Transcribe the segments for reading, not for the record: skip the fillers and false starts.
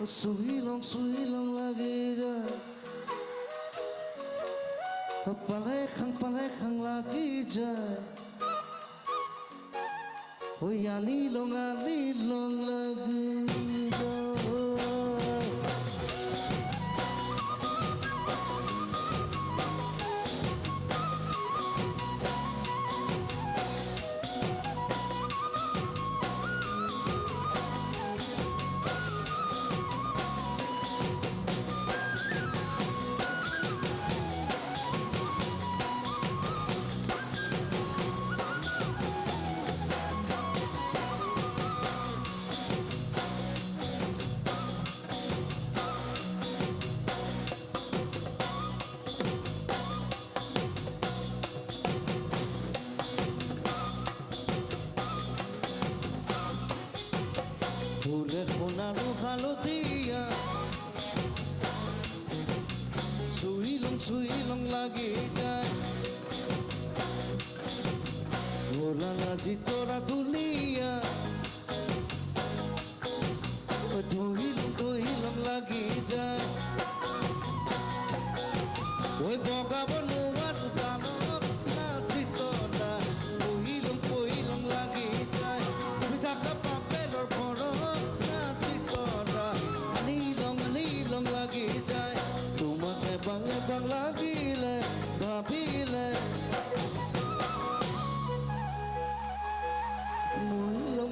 Suhi long lagi ja palekang lagi ja oh ani long lagi ja ফুলের কোনালো হালদিয়া সুইলং লাগে যায় ওরা নাজি তোরা দুনিয়া ধুইলং লাগে যায় ওই বগাবো নোয়ার দানব নাজি তোরা কইলং লাগে যায় তুমি থাকা পাপের ঘর long lagi যায় তোমাকে বাংলা লাগিলে ভাবিলে মই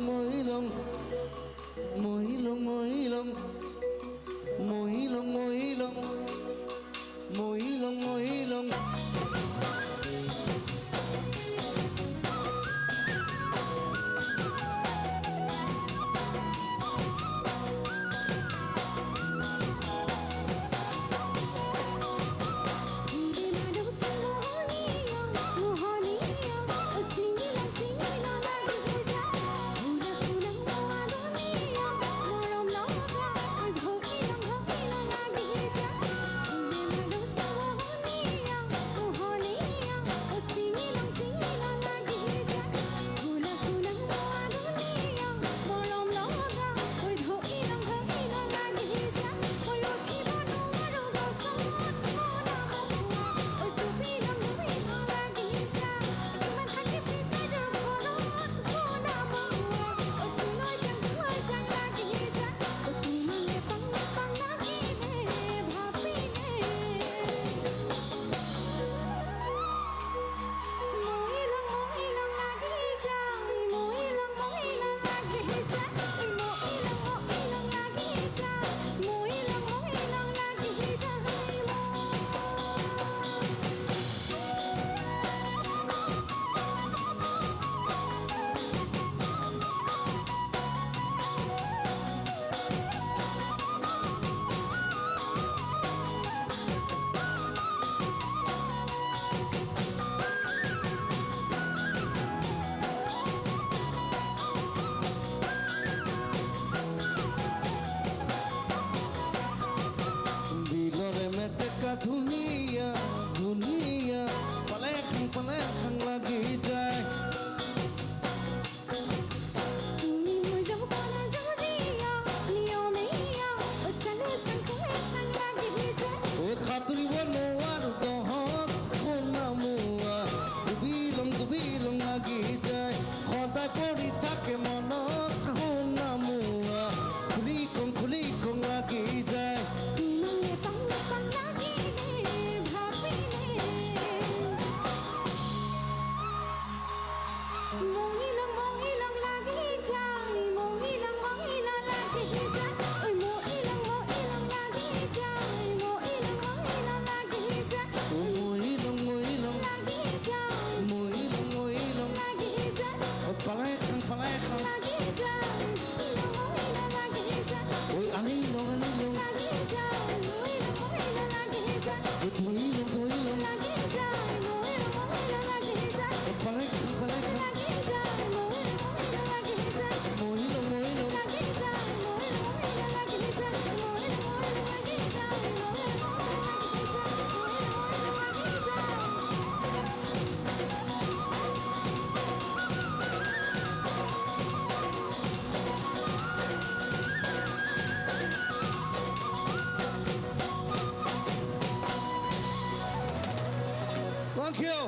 থেংক ইউ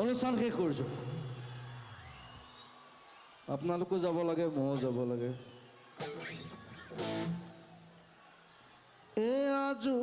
অনুষ্ঠান শেষ কৰিছোঁ আপোনালোকো যাব লাগে ময়ো যাব লাগে এ আজো